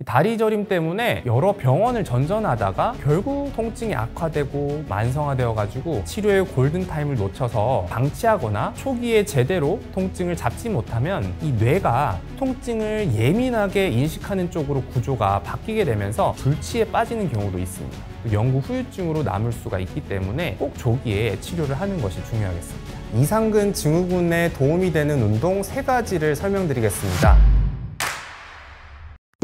다리 저림 때문에 여러 병원을 전전하다가 결국 통증이 악화되고 만성화되어 가지고 치료의 골든타임을 놓쳐서 방치하거나 초기에 제대로 통증을 잡지 못하면 이 뇌가 통증을 예민하게 인식하는 쪽으로 구조가 바뀌게 되면서 불치에 빠지는 경우도 있습니다. 영구 후유증으로 남을 수가 있기 때문에 꼭 조기에 치료를 하는 것이 중요하겠습니다. 이상근 증후군에 도움이 되는 운동 3가지를 설명드리겠습니다.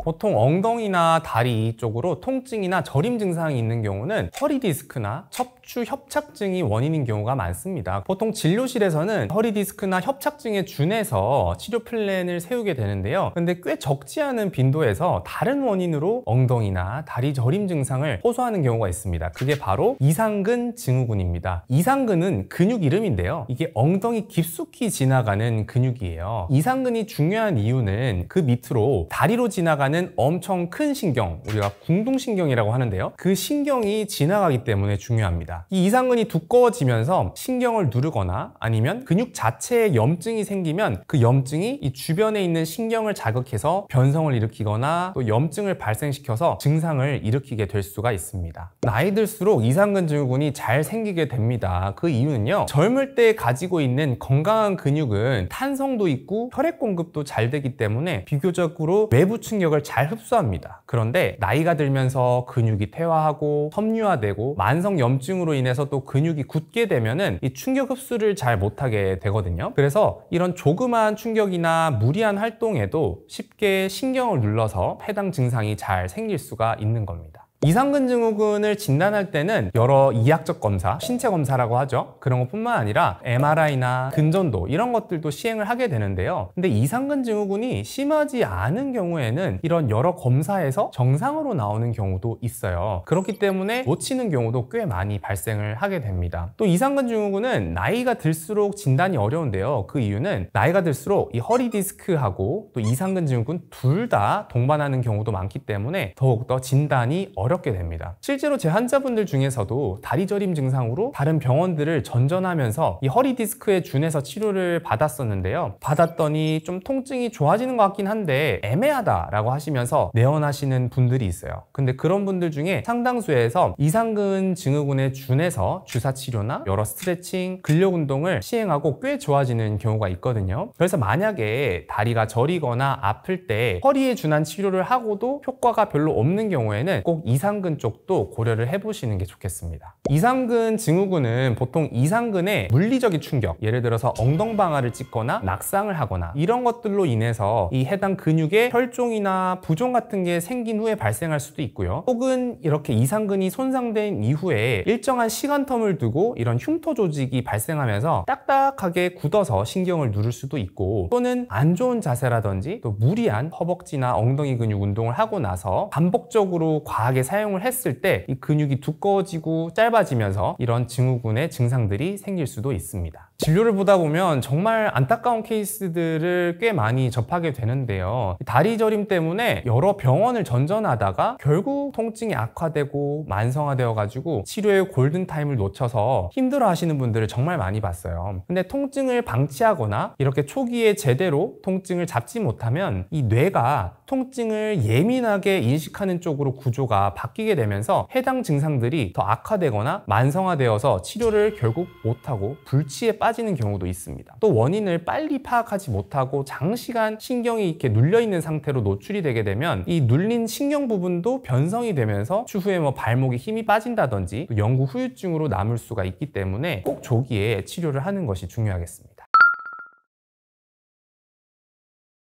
보통 엉덩이나 다리 쪽으로 통증이나 저림 증상이 있는 경우는 허리 디스크나 척추 협착증이 원인인 경우가 많습니다. 보통 진료실에서는 허리 디스크나 협착증에 준해서 치료 플랜을 세우게 되는데요. 근데 꽤 적지 않은 빈도에서 다른 원인으로 엉덩이나 다리 저림 증상을 호소하는 경우가 있습니다. 그게 바로 이상근 증후군입니다. 이상근은 근육 이름인데요. 이게 엉덩이 깊숙이 지나가는 근육이에요. 이상근이 중요한 이유는 그 밑으로 다리로 지나가는 엄청 큰 신경, 우리가 궁둥신경이라고 하는데요. 그 신경이 지나가기 때문에 중요합니다. 이 이상근이 두꺼워지면서 신경을 누르거나 아니면 근육 자체에 염증이 생기면 그 염증이 이 주변에 있는 신경을 자극해서 변성을 일으키거나 또 염증을 발생시켜서 증상을 일으키게 될 수가 있습니다. 나이 들수록 이상근 증후군이 잘 생기게 됩니다. 그 이유는요, 젊을 때 가지고 있는 건강한 근육은 탄성도 있고 혈액 공급도 잘 되기 때문에 비교적으로 외부 충격을 잘 흡수합니다. 그런데 나이가 들면서 근육이 퇴화하고 섬유화되고 만성 염증으로 인해서 또 근육이 굳게 되면은 이 충격 흡수를 잘 못하게 되거든요. 그래서 이런 조그마한 충격이나 무리한 활동에도 쉽게 신경을 눌러서 해당 증상이 잘 생길 수가 있는 겁니다. 이상근 증후군을 진단할 때는 여러 이학적 검사, 신체 검사라고 하죠. 그런 것뿐만 아니라 MRI나 근전도 이런 것들도 시행을 하게 되는데요. 근데 이상근 증후군이 심하지 않은 경우에는 이런 여러 검사에서 정상으로 나오는 경우도 있어요. 그렇기 때문에 놓치는 경우도 꽤 많이 발생을 하게 됩니다. 또 이상근 증후군은 나이가 들수록 진단이 어려운데요. 그 이유는 나이가 들수록 이 허리 디스크하고 또 이상근 증후군 둘 다 동반하는 경우도 많기 때문에 더욱더 진단이 어렵게 됩니다. 실제로 제 환자분들 중에서도 다리 저림 증상으로 다른 병원들을 전전하면서 이 허리 디스크에 준해서 치료를 받았었는데요. 받았더니 좀 통증이 좋아지는 것 같긴 한데 애매하다라고 하시면서 내원하시는 분들이 있어요. 근데 그런 분들 중에 상당수에서 이상근 증후군에 준해서 주사 치료나 여러 스트레칭, 근력 운동을 시행하고 꽤 좋아지는 경우가 있거든요. 그래서 만약에 다리가 저리거나 아플 때 허리에 준한 치료를 하고도 효과가 별로 없는 경우에는 꼭 이상근 쪽도 고려를 해보시는 게 좋겠습니다. 이상근 증후군은 보통 이상근의 물리적인 충격, 예를 들어서 엉덩방아를 찍거나 낙상을 하거나 이런 것들로 인해서 이 해당 근육에 혈종이나 부종 같은 게 생긴 후에 발생할 수도 있고요. 혹은 이렇게 이상근이 손상된 이후에 일정한 시간텀을 두고 이런 흉터 조직이 발생하면서 딱딱하게 굳어서 신경을 누를 수도 있고, 또는 안 좋은 자세라든지 또 무리한 허벅지나 엉덩이 근육 운동을 하고 나서 반복적으로 과하게 사용을 했을 때 이 근육이 두꺼워지고 짧아지면서 이런 증후군의 증상들이 생길 수도 있습니다. 진료를 보다 보면 정말 안타까운 케이스들을 꽤 많이 접하게 되는데요. 다리 저림 때문에 여러 병원을 전전하다가 결국 통증이 악화되고 만성화되어 가지고 치료의 골든타임을 놓쳐서 힘들어 하시는 분들을 정말 많이 봤어요. 근데 통증을 방치하거나 이렇게 초기에 제대로 통증을 잡지 못하면 이 뇌가 통증을 예민하게 인식하는 쪽으로 구조가 바뀌게 되면서 해당 증상들이 더 악화되거나 만성화되어서 치료를 결국 못하고 불치에 빠지는 경우도 있습니다. 또 원인을 빨리 파악하지 못하고 장시간 신경이 이렇게 눌려있는 상태로 노출이 되게 되면 이 눌린 신경 부분도 변성이 되면서 추후에 발목에 힘이 빠진다든지 또 영구 후유증으로 남을 수가 있기 때문에 꼭 조기에 치료를 하는 것이 중요하겠습니다.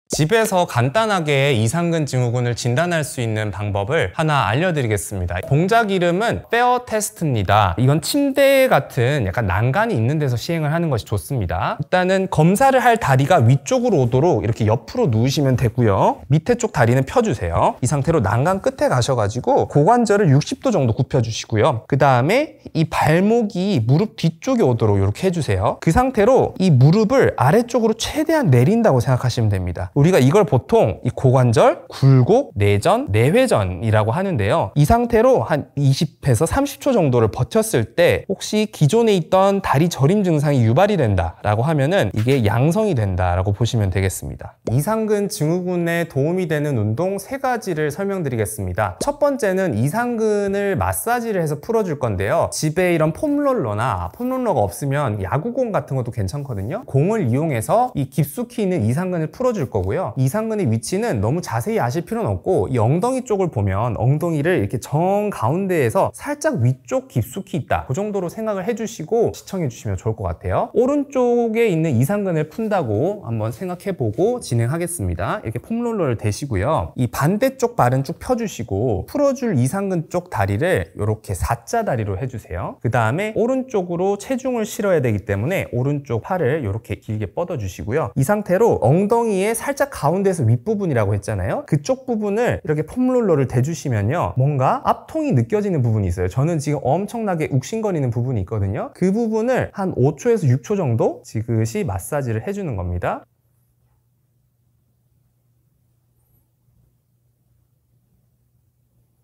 집에서 간단하게 이상근 증후군을 진단할 수 있는 방법을 하나 알려드리겠습니다. 동작 이름은 페어 테스트입니다. 이건 침대 같은 약간 난간이 있는 데서 시행을 하는 것이 좋습니다. 일단은 검사를 할 다리가 위쪽으로 오도록 이렇게 옆으로 누우시면 되고요. 밑에 쪽 다리는 펴주세요. 이 상태로 난간 끝에 가셔가지고 고관절을 60도 정도 굽혀주시고요. 그 다음에 이 발목이 무릎 뒤쪽에 오도록 이렇게 해주세요. 그 상태로 이 무릎을 아래쪽으로 최대한 내린다고 생각하시면 됩니다. 우리가 이걸 보통 이 고관절, 굴곡, 내전, 내회전이라고 하는데요. 이 상태로 한 20에서 30초 정도를 버텼을 때 혹시 기존에 있던 다리 저림 증상이 유발이 된다라고 하면은 이게 양성이 된다라고 보시면 되겠습니다. 이상근 증후군에 도움이 되는 운동 3가지를 설명드리겠습니다. 첫 번째는 이상근을 마사지를 해서 풀어줄 건데요. 집에 이런 폼롤러나 폼롤러가 없으면 야구공 같은 것도 괜찮거든요. 공을 이용해서 이 깊숙이 있는 이상근을 풀어줄 거고요. 이상근의 위치는 너무 자세히 아실 필요는 없고 이 엉덩이 쪽을 보면 엉덩이를 이렇게 정 가운데에서 살짝 위쪽 깊숙이 있다, 그 정도로 생각을 해주시고 시청해 주시면 좋을 것 같아요. 오른쪽에 있는 이상근을 푼다고 한번 생각해보고 진행하겠습니다. 이렇게 폼롤러를 대시고요. 이 반대쪽 발은 쭉 펴주시고 풀어줄 이상근 쪽 다리를 이렇게 4자 다리로 해주세요. 그 다음에 오른쪽으로 체중을 실어야 되기 때문에 오른쪽 팔을 이렇게 길게 뻗어주시고요. 이 상태로 엉덩이의 살짝 가운데에서 윗부분이라고 했잖아요. 그쪽 부분을 이렇게 폼롤러를 대주시면요, 뭔가 압통이 느껴지는 부분이 있어요. 저는 지금 엄청나게 욱신거리는 부분이 있거든요. 그 부분을 한 5초에서 6초 정도 지그시 마사지를 해주는 겁니다.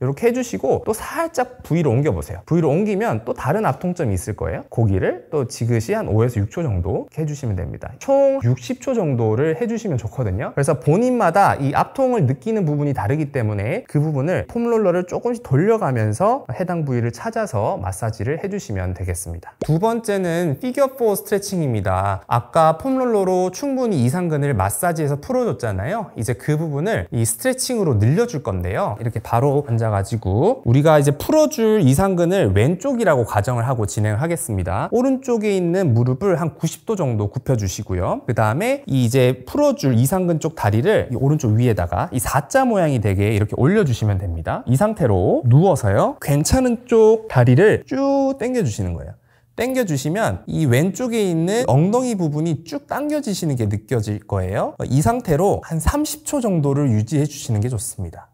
이렇게 해주시고 또 살짝 부위로 옮겨보세요. 부위로 옮기면 또 다른 압통점이 있을 거예요. 고기를 또 지그시 한 5에서 6초 정도 해주시면 됩니다. 총 60초 정도를 해주시면 좋거든요. 그래서 본인마다 이 압통을 느끼는 부분이 다르기 때문에 그 부분을 폼롤러를 조금씩 돌려가면서 해당 부위를 찾아서 마사지를 해주시면 되겠습니다. 두 번째는 피겨4 스트레칭입니다. 아까 폼롤러로 충분히 이상근을 마사지해서 풀어줬잖아요. 이제 그 부분을 이 스트레칭으로 늘려줄 건데요. 이렇게 바로 앉아 가지고 우리가 이제 풀어줄 이상근을 왼쪽이라고 가정을 하고 진행을 하겠습니다. 오른쪽에 있는 무릎을 한 90도 정도 굽혀 주시고요. 그 다음에 이제 풀어줄 이상근 쪽 다리를 이 오른쪽 위에다가 이 4자 모양이 되게 이렇게 올려주시면 됩니다. 이 상태로 누워서요, 괜찮은 쪽 다리를 쭉 당겨 주시는 거예요. 당겨주시면 이 왼쪽에 있는 엉덩이 부분이 쭉 당겨지시는 게 느껴질 거예요. 이 상태로 한 30초 정도를 유지해 주시는 게 좋습니다.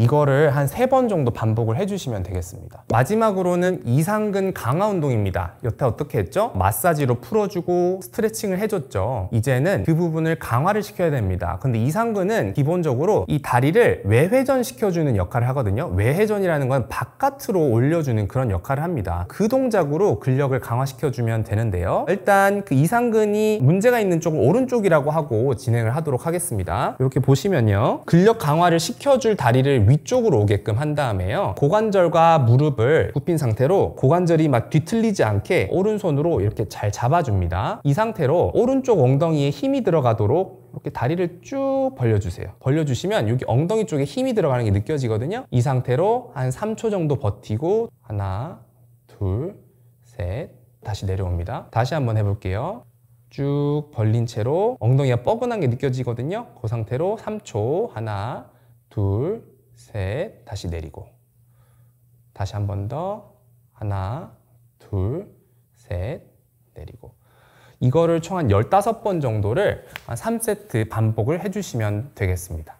이거를 한 3번 정도 반복을 해주시면 되겠습니다. 마지막으로는 이상근 강화 운동입니다. 여태 어떻게 했죠? 마사지로 풀어주고 스트레칭을 해줬죠. 이제는 그 부분을 강화를 시켜야 됩니다. 근데 이상근은 기본적으로 이 다리를 외회전 시켜주는 역할을 하거든요. 외회전이라는 건 바깥으로 올려주는 그런 역할을 합니다. 그 동작으로 근력을 강화시켜주면 되는데요. 일단 그 이상근이 문제가 있는 쪽은 오른쪽이라고 하고 진행을 하도록 하겠습니다. 이렇게 보시면요, 근력 강화를 시켜줄 다리를 위쪽으로 오게끔 한 다음에요, 고관절과 무릎을 굽힌 상태로 고관절이 막 뒤틀리지 않게 오른손으로 이렇게 잘 잡아줍니다. 이 상태로 오른쪽 엉덩이에 힘이 들어가도록 이렇게 다리를 쭉 벌려주세요. 벌려주시면 여기 엉덩이 쪽에 힘이 들어가는 게 느껴지거든요. 이 상태로 한 3초 정도 버티고 하나, 둘, 셋, 다시 내려옵니다. 다시 한번 해볼게요. 쭉 벌린 채로 엉덩이가 뻐근한 게 느껴지거든요. 그 상태로 3초, 하나, 둘, 셋, 다시 내리고 다시 한 번 더, 하나, 둘, 셋, 내리고. 이거를 총 한 15번 정도를 한 3세트 반복을 해주시면 되겠습니다.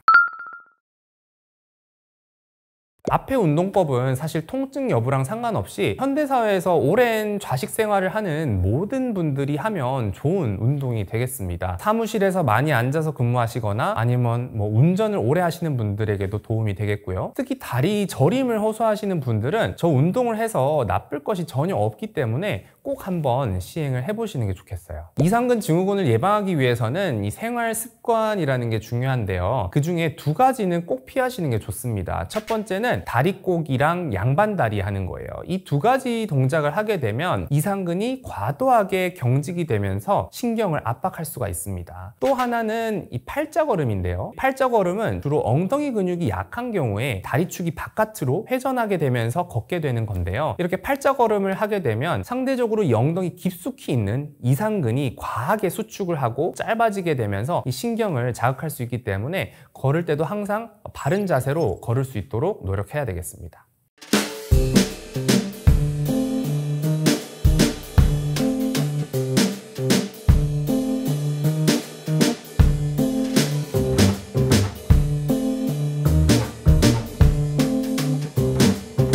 앞에 운동법은 사실 통증 여부랑 상관없이 현대사회에서 오랜 좌식 생활을 하는 모든 분들이 하면 좋은 운동이 되겠습니다. 사무실에서 많이 앉아서 근무하시거나 아니면 뭐 운전을 오래 하시는 분들에게도 도움이 되겠고요. 특히 다리 저림을 호소하시는 분들은 저 운동을 해서 나쁠 것이 전혀 없기 때문에 꼭 한번 시행을 해보시는 게 좋겠어요. 이상근 증후군을 예방하기 위해서는 이 생활 습관이라는 게 중요한데요. 그 중에 2가지는 꼭 피하시는 게 좋습니다. 첫 번째는 뭐냐면 다리꼬기랑 양반다리 하는 거예요. 이 두 가지 동작을 하게 되면 이상근이 과도하게 경직이 되면서 신경을 압박할 수가 있습니다. 또 하나는 이 팔자걸음인데요. 팔자걸음은 주로 엉덩이 근육이 약한 경우에 다리축이 바깥으로 회전하게 되면서 걷게 되는 건데요. 이렇게 팔자걸음을 하게 되면 상대적으로 이 엉덩이 깊숙이 있는 이상근이 과하게 수축을 하고 짧아지게 되면서 이 신경을 자극할 수 있기 때문에 걸을 때도 항상 바른 자세로 걸을 수 있도록 노력해야 되겠습니다.